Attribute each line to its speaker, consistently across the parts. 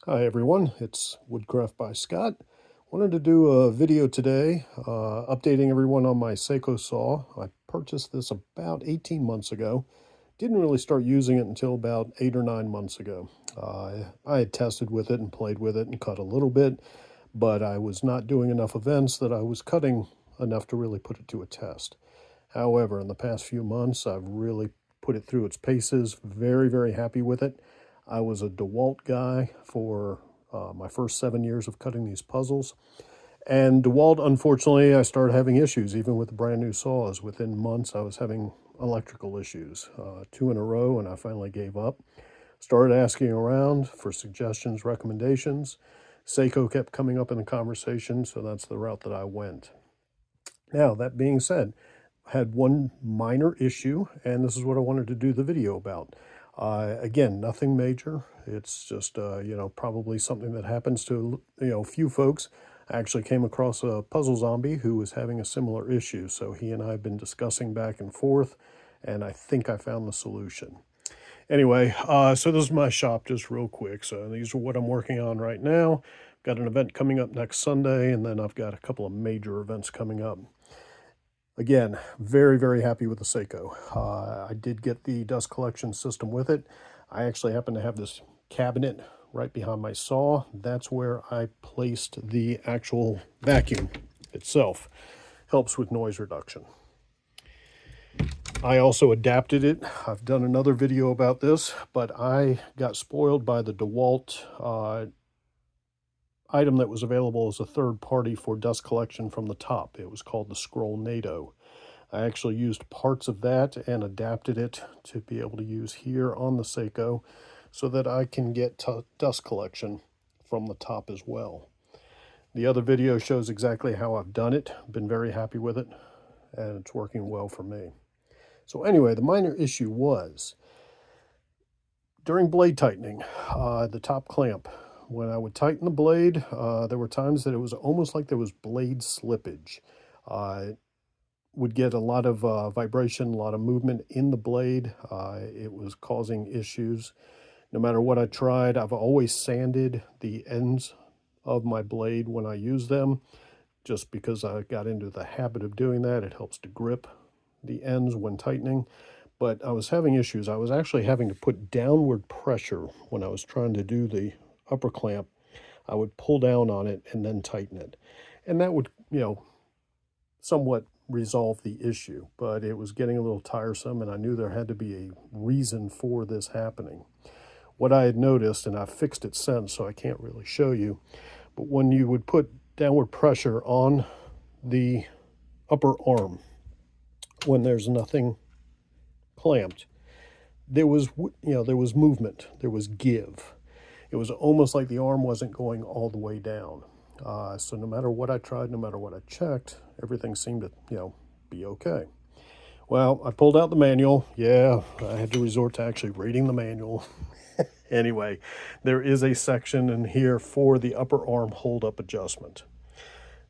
Speaker 1: Hi everyone, it's Woodcraft by Scott. Wanted to do a video today updating everyone on my Seyco saw. I purchased this about 18 months ago. Didn't really start using it until about 8 or 9 months ago. I had tested with it and played with it and cut a little bit, but I was not doing enough events that I was cutting enough to really put it to a test. However, in the past few months, I've really put it through its paces. Very, very happy with it. I was a DeWalt guy for my first 7 years of cutting these puzzles. And DeWalt, unfortunately, I started having issues, even with the brand new saws. Within months, I was having electrical issues, 2 in a row, and I finally gave up. Started asking around for suggestions, recommendations. Seyco kept coming up in the conversation, so that's the route that I went. Now, that being said, I had one minor issue, and this is what I wanted to do the video about. Again, nothing major. It's just, probably something that happens to, few folks. I actually came across a puzzle zombie who was having a similar issue, so he and I have been discussing back and forth, and I think I found the solution. Anyway, so this is my shop just real quick. So these are what I'm working on right now. Got an event coming up next Sunday, and then I've got a couple of major events coming up. Again, very, very happy with the Seyco. I did get the dust collection system with it. I actually happen to have this cabinet right behind my saw. That's where I placed the actual vacuum itself. Helps with noise reduction. I also adapted it. I've done another video about this, but I got spoiled by the DeWalt item that was available as a third party for dust collection from the top. It was called the Scroll NATO. I actually used parts of that and adapted it to be able to use here on the Seyco so that I can get dust collection from the top as well. The other video shows exactly how I've done it. Been very happy with it, and it's working well for me. So anyway, the minor issue was during blade tightening, the top clamp. When I would tighten the blade, there were times that it was almost like there was blade slippage. Would get a lot of vibration, a lot of movement in the blade. It was causing issues. No matter what I tried, I've always sanded the ends of my blade when I use them, just because I got into the habit of doing that. It helps to grip the ends when tightening. But I was having issues. I was actually having to put downward pressure when I was trying to do the upper clamp. I would pull down on it and then tighten it. And that would, somewhat resolve the issue, but it was getting a little tiresome, and I knew there had to be a reason for this happening. What I had noticed, and I've fixed it since, so I can't really show you, but when you would put downward pressure on the upper arm, when there's nothing clamped, there was movement, there was give. It was almost like the arm wasn't going all the way down. So no matter what I tried, no matter what I checked, everything seemed to, be okay. Well, I pulled out the manual. Yeah, I had to resort to actually reading the manual. Anyway, there is a section in here for the upper arm hold-up adjustment.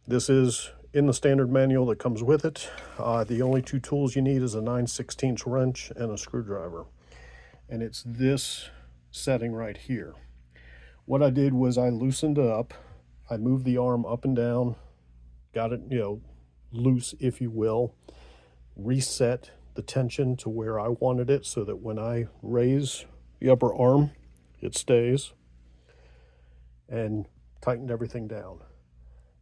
Speaker 1: This is in the standard manual that comes with it. The only two tools you need is a 9/16 wrench and a screwdriver. And it's this setting right here. What I did was I loosened it up. I moved the arm up and down, got it, loose, if you will, reset the tension to where I wanted it so that when I raise the upper arm, it stays, and tightened everything down.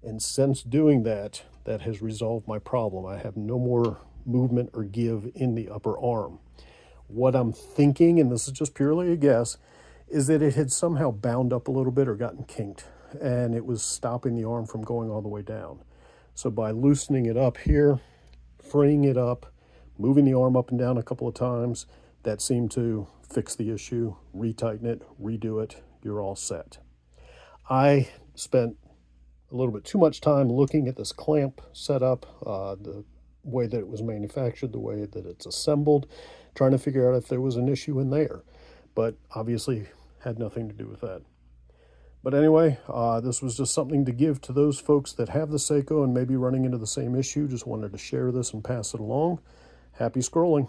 Speaker 1: And since doing that, that has resolved my problem. I have no more movement or give in the upper arm. What I'm thinking, and this is just purely a guess, is that it had somehow bound up a little bit or gotten kinked, and it was stopping the arm from going all the way down. So by loosening it up here, freeing it up, moving the arm up and down a couple of times, that seemed to fix the issue. Retighten it, redo it, you're all set. I spent a little bit too much time looking at this clamp setup, the way that it was manufactured, the way that it's assembled, trying to figure out if there was an issue in there. But obviously had nothing to do with that. But anyway, this was just something to give to those folks that have the Seyco and maybe running into the same issue. Just wanted to share this and pass it along. Happy scrolling.